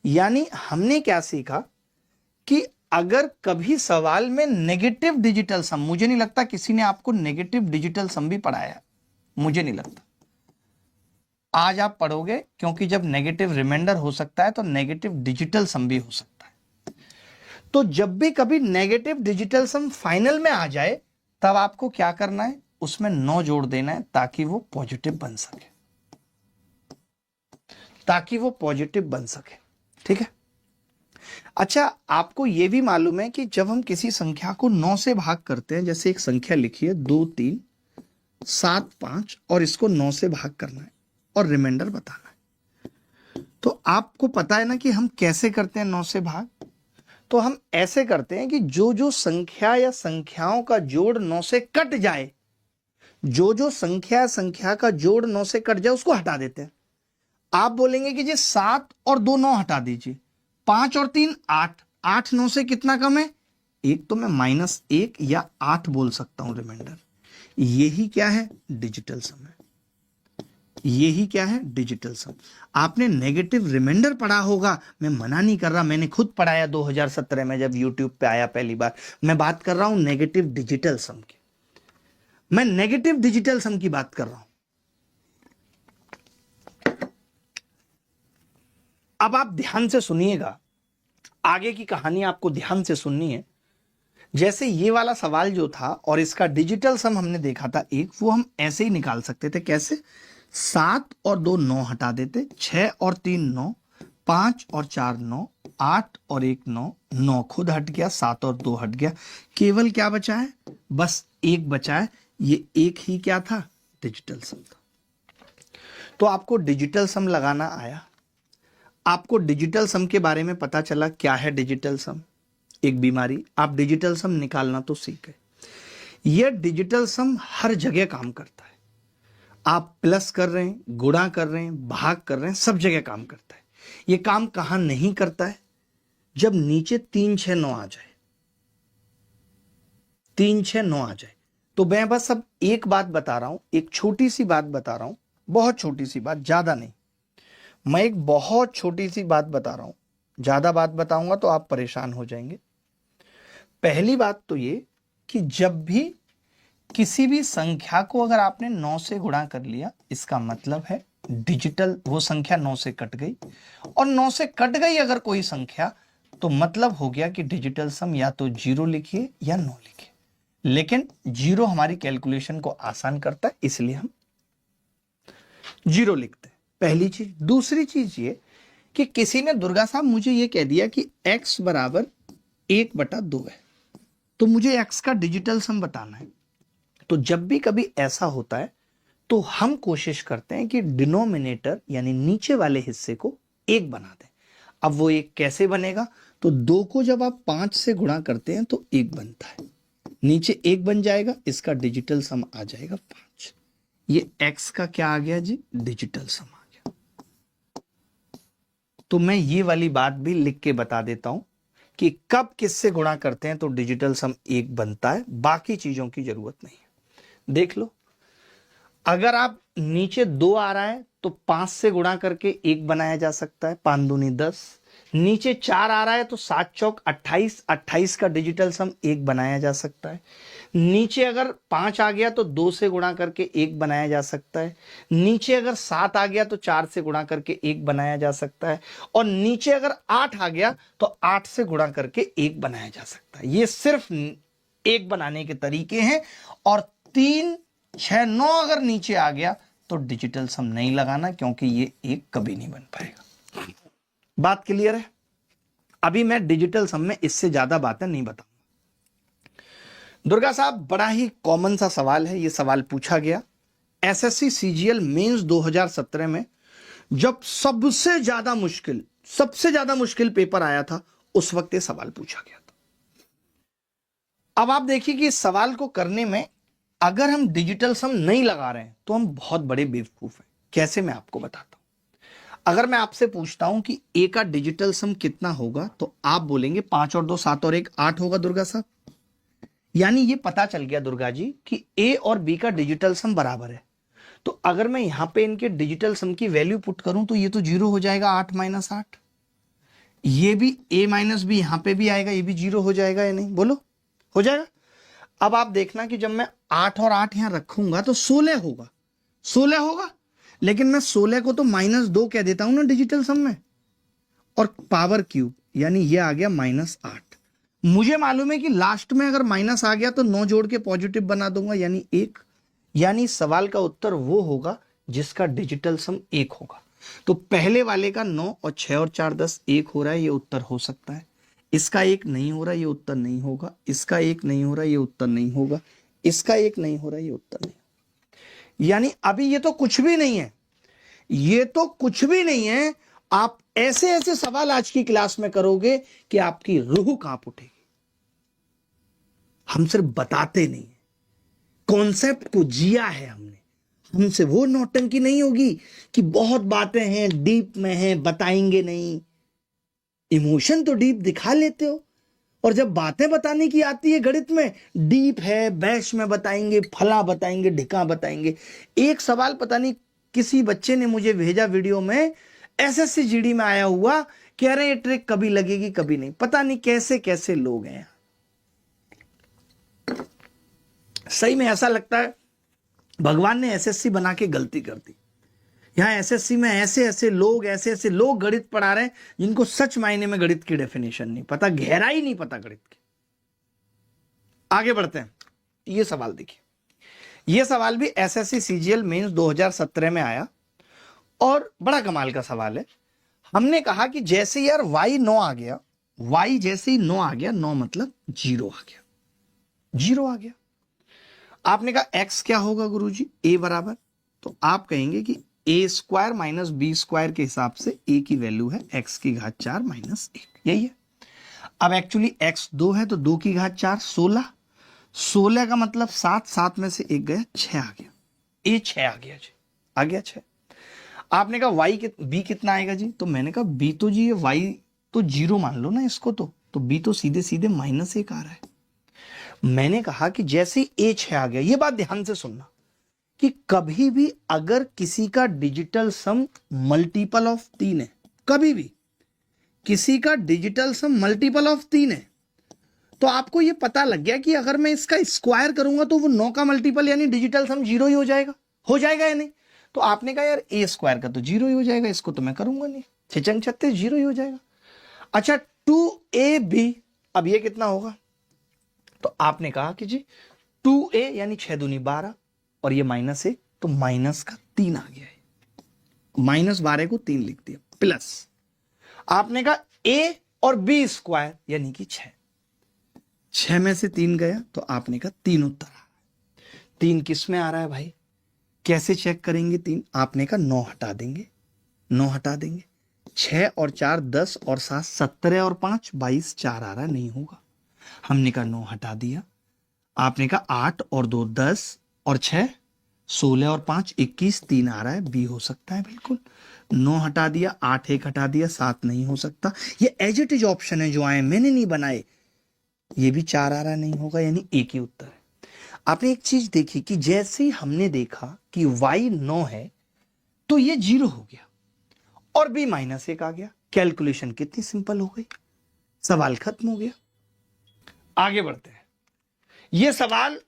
यानी हमने क्या सीखा कि अगर कभी सवाल में नेगेटिव डिजिटल सम, मुझे नहीं लगता किसी ने आपको नेगेटिव डिजिटल सम भी पढ़ाया, मुझे नहीं लगता। आज आप पढ़ोगे, क्योंकि जब नेगेटिव रिमाइंडर हो सकता है तो नेगेटिव डिजिटल सम भी हो सकता है। तो जब भी कभी नेगेटिव डिजिटल सम फाइनल में आ जाए तब आपको क्या करना है, उसमें 9 जोड़ देना है ताकि वो पॉजिटिव बन सके, ताकि वो पॉजिटिव बन सके। ठीक है। अच्छा, आपको यह भी मालूम है कि जब हम किसी संख्या को 9 से भाग करते हैं, जैसे एक संख्या लिखिए 2 3 7 5 और इसको 9 से भाग करना है और रिमाइंडर बताना है, तो आपको पता है ना कि हम कैसे करते हैं 9 से भाग। तो हम ऐसे करते हैं कि जो जो संख्या या संख्याओं का जोड़ 9 से कट जाए, जो जो संख्या का जोड़ 9 से कट जाए उसको हटा देते हैं। आप बोलेंगे कि जी 7 और 2 9 हटा दीजिए, 5 और 3 8, 8 9 से कितना कम है, एक, तो मैं -1 या 8 बोल सकता हूं रिमाइंडर। यही क्या है, डिजिटल सम है। यही क्या है, डिजिटल सम। आपने नेगेटिव रिमाइंडर पढ़ा होगा, मैं मना नहीं कर रहा, मैंने खुद पढ़ाया 2017 में जब यूट्यूब पे आया पहली बार। मैं बात कर रहा हूं नेगेटिव डिजिटल सम की, मैं नेगेटिव डिजिटल सम की बात कर रहा हूं। अब आप ध्यान से सुनिएगा, आगे की कहानी आपको ध्यान से सुननी है। जैसे ये वाला सवाल जो था और इसका डिजिटल सम हमने देखा था एक, वो हम ऐसे ही निकाल सकते थे। कैसे, 7 और 2 9 हटा देते, 6 और 3 9, 5 और 4 9, 8 और 1 9, 9 खुद हट गया, 7 और 2 हट गया, केवल क्या बचा है, बस 1 बचा है। ये एक ही क्या था, डिजिटल सम था। तो आपको डिजिटल सम लगाना आया, आपको डिजिटल सम के बारे में पता चला क्या है डिजिटल सम, एक बीमारी। आप डिजिटल सम निकालना तो सीख गए। यह डिजिटल सम हर जगह काम करता है। आप प्लस कर रहे हैं, गुणा कर रहे हैं, भाग कर रहे हैं, सब जगह काम करता है। यह काम कहां नहीं करता है, जब नीचे 3 6 9 आ जाए, 3 6 9 आ जाए। तो मैं बस अब एक बात बता रहा हूं, एक छोटी सी बात बता रहा हूं, बहुत छोटी सी बात, ज्यादा नहीं। मैं एक बहुत छोटी सी बात बता रहा हूं, ज्यादा बात बताऊंगा तो आप परेशान हो जाएंगे। पहली बात तो ये कि जब भी किसी भी संख्या को अगर आपने 9 से गुणा कर लिया, इसका मतलब है डिजिटल, वो संख्या 9 से कट गई, और 9 से कट गई अगर कोई संख्या, तो मतलब हो गया कि डिजिटल सम या तो 0 लिखिए या 9 लिखिए। लेकिन 0 हमारी कैलकुलेशन को आसान करता है, इसलिए हम 0 लिखते हैं। पहली चीज। दूसरी चीज ये कि किसी ने, दुर्गा साहब मुझे ये कह दिया कि x बराबर 1/2 है, तो मुझे x का डिजिटल सम बताना है। तो जब भी कभी ऐसा होता है तो हम कोशिश करते हैं कि डिनोमिनेटर यानी नीचे वाले हिस्से को 1 बना दें। अब वो 1 कैसे बनेगा, तो 2 को जब आप 5 से गुणा करते हैं तो 1 बनता है, नीचे 1 बन जाएगा, इसका डिजिटल सम आ जाएगा 5। ये x का क्या आ गया जी, डिजिटल सम आ गया। तो मैं ये वाली बात भी लिख के बता देता हूं कि कब किससे गुणा करते हैं तो डिजिटल सम 1 बनता है, बाकी चीजों की जरूरत नहीं है। देख लो, अगर आप नीचे 2 आ रहा है तो 5 से गुणा करके 1 बनाया जा सकता है, 5 दूनी 10। नीचे 4 आ रहा है तो 7 चौक 28, 28 का डिजिटल सम 1 बनाया जा सकता है। नीचे अगर 5 आ गया तो 2 से गुणा करके 1 बनाया जा सकता है। नीचे अगर 7 आ गया तो 4 से गुणा करके 1 बनाया जा सकता है। और नीचे अगर 8 आ गया तो 8 से गुणा करके 1 बनाया जा सकता है। ये सिर्फ 1 बनाने के तरीके हैं। और 3 6 9 अगर नीचे आ गया तो डिजिटल सम नहीं लगाना, क्योंकि ये 1 कभी नहीं बन पाएगा। बात क्लियर है। अभी मैं डिजिटल सम में इससे ज्यादा बातें नहीं बताऊंगा। दुर्गा साहब, बड़ा ही कॉमन सा सवाल है, ये सवाल पूछा गया एसएससी सीजीएल मेंस 2017 में, जब सबसे ज्यादा मुश्किल पेपर आया था, उस वक्त ये सवाल पूछा गया था। अब आप देखिए कि इस सवाल को करने में अगर हम डिजिटल सम नहीं लगा रहे हैं तो हम बहुत बड़े बेवकूफ हैं। कैसे, मैं आपको बताता हूं। अगर मैं आपसे पूछता हूं कि ए का डिजिटल सम कितना होगा, तो आप बोलेंगे 5 और 2 7 और 1 8 होगा दुर्गा साहब। यानी ये पता चल गया दुर्गा जी कि ए और बी का डिजिटल सम बराबर है। तो अगर मैं यहां पे इनके डिजिटल सम की वैल्यू पुट करूं तो ये तो 0 हो जाएगा, 8 - 8। ये भी a माइनस बी यहां पे भी आएगा, ये भी 0 हो जाएगा या नहीं, बोलो हो जाएगा। अब आप देखना कि जब मैं 8 और 8 यहां रखूंगा तो 16 होगा, 16 होगा, लेकिन मैं 16 को तो -2 कह देता हूं ना डिजिटल सम में, और पावर क्यूब यानी ये आ गया -8। मुझे मालूम है कि लास्ट में अगर माइनस आ गया तो 9 जोड़ के पॉजिटिव बना दूंगा यानी 1, यानी सवाल का उत्तर वो होगा जिसका डिजिटल सम 1 होगा। तो पहले वाले का 9 और 6 और 4 10 1 हो रहा है, ये उत्तर हो सकता है। इसका 1 नहीं हो रहा, ये उत्तर नहीं होगा। इसका 1 नहीं हो रहा, ये उत्तर नहीं होगा। इसका 1 नहीं हो रहा, ये उत्तर नहीं। यानी अभी ये तो कुछ भी नहीं है, ये तो कुछ भी नहीं है। आप ऐसे ऐसे सवाल आज की क्लास में करोगे कि आपकी रूह कांप उठेगी। हम सिर्फ बताते नहीं है, कॉन्सेप्ट को जिया है हमने। हमसे वो नौटंकी नहीं होगी कि बहुत बातें हैं, डीप में हैं, बताएंगे नहीं। इमोशन तो डीप दिखा लेते हो, और जब बातें बताने की आती है गणित में, डीप है, बैश में बताएंगे, फला बताएंगे, ढिका बताएंगे। एक सवाल पता नहीं किसी बच्चे ने मुझे भेजा वीडियो में, एसएससी जीडी में आया हुआ, कह रहे ये ट्रिक कभी लगेगी कभी नहीं। पता नहीं कैसे कैसे लोग हैं, सही में ऐसा लगता है भगवान ने एसएससी बना के गलती कर दी। यहां एसएससी में ऐसे ऐसे लोग गणित पढ़ा रहे हैं जिनको सच मायने में गणित की डेफिनेशन नहीं पता, गहराई नहीं पता गणित की। आगे बढ़ते हैं, ये सवाल देखिए। ये सवाल भी एसएससी सीजीएल मेंस 2017 में आया और बड़ा कमाल का सवाल है। हमने कहा कि जैसे यार y 9 आ गया, y जैसे ही 9 आ गया, 9 मतलब 0 आ गया, 0 आ गया। आपने कहा x क्या होगा गुरुजी, a बराबर, तो आप कहेंगे कि a square minus B square के हिसाब से a की वैल्यू है x की घात 4 माइनस 1, यही है। अब एक्चुअली x 2 है तो 2 की घात 4 16, 16 का मतलब 7, 7 में से 1 गया, 6 आ गया, a 6 आ गया जी, आ गया 6। आपने कहा b कितना आएगा जी, तो मैंने कहा b तो जी ये y तो 0 मान लो ना इसको, तो b तो सीधे सीधे -1 आ रहा है। मैंने कहा कि जैसे a 6 आ गया, ये बात ध्यान से सुनना कि कभी भी अगर किसी का डिजिटल सम मल्टीपल ऑफ 3 है, कभी भी किसी का डिजिटल सम मल्टीपल ऑफ 3 है, तो आपको यह पता लग गया कि अगर मैं इसका स्क्वायर करूंगा तो वो 9 का मल्टीपल यानी डिजिटल सम 0 ही हो जाएगा या नहीं। तो आपने कहा यार a स्क्वायर का तो 0 ही हो जाएगा, इसको तो मैं करूंगा नहीं, 6 36 0 ही हो जाएगा। अच्छा 2ab, अब ये कितना होगा, तो आपने कहा कि जी 2a यानी 6 दूनी 12 और ये -1 तो माइनस का 3 आ गया है, -12 को 3 लिख दिया, प्लस आपने कहा a और b स्क्वायर यानी कि 6, 6 में से 3 गया तो आपने कहा 3 उत्तर आ रहा है। 3 किस में आ रहा है भाई, कैसे चेक करेंगे 3, आपने कहा 9 हटा देंगे, 9 हटा देंगे, 6 और 4 10 और 7 17 और 5 22, 4 आ रहा है, नहीं होगा। हमने कहा 9 हटा दिया, आपने कहा 8 और 2 10 और 6 16 और 5 21, 3 आ रहा है, बी हो सकता है बिल्कुल। 9 हटा दिया, 8 1 हटा दिया, 7 नहीं हो सकता। ये एज इट इज ऑप्शन है जो आए, मैंने नहीं बनाए। ये भी 4 आ रहा नहीं होगा, यानी एक ही उत्तर है। आपने एक चीज देखी कि जैसे ही हमने देखा कि y 9 है तो ये 0 हो गया और b -1 आ गया, कैलकुलेशन कितनी सिंपल हो गई, सवाल खत्म हो गया। आगे बढ़ते हैं। यह सवाल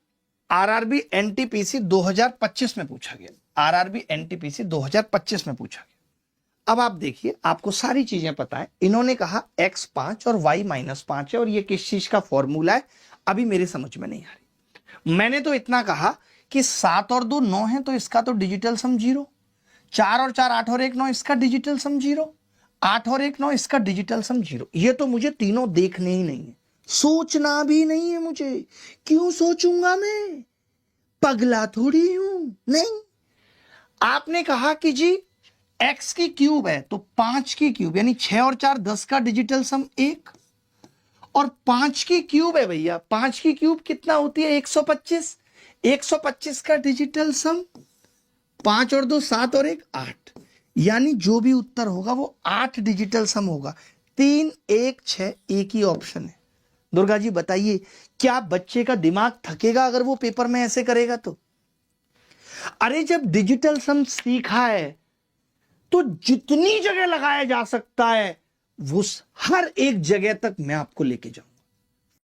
आरआरबी एनटीपीसी 2025 में पूछा गया, आरआरबी एनटीपीसी 2025 में पूछा गया। अब आप देखिए, आपको सारी चीजें पता है। इन्होंने कहा x 5 और y -5 है और ये किस चीज का फॉर्मूला है, अभी मेरे समझ में नहीं आ रही। मैंने तो इतना कहा कि 7 और 2 9 है तो इसका तो डिजिटल सम 0, 4 और 4 8 और 1 9 इसका डिजिटल सम 0, 8 और 1 9 इसका डिजिटल सम 0। ये तो मुझे तीनों देखने ही नहीं है, सोचना भी नहीं है मुझे। क्यों सोचूंगा मैं, पगला थोड़ी हूं, नहीं। आपने कहा कि जी x की क्यूब है तो 5 की क्यूब यानी 6 और 4 10 का डिजिटल सम 1, और 5 की क्यूब है भैया, 5 की क्यूब कितना होती है 125, 125 का डिजिटल सम 5 और 2 7 और 1 8, यानी जो भी उत्तर होगा वो 8 डिजिटल सम होगा। 3 1 6 एक ही ऑप्शन है। दुर्गा जी बताइए, क्या बच्चे का दिमाग थकेगा अगर वो पेपर में ऐसे करेगा तो? अरे जब डिजिटल सम सीखा है तो जितनी जगह लगाया जा सकता है वो हर एक जगह तक मैं आपको लेके जाऊंगा।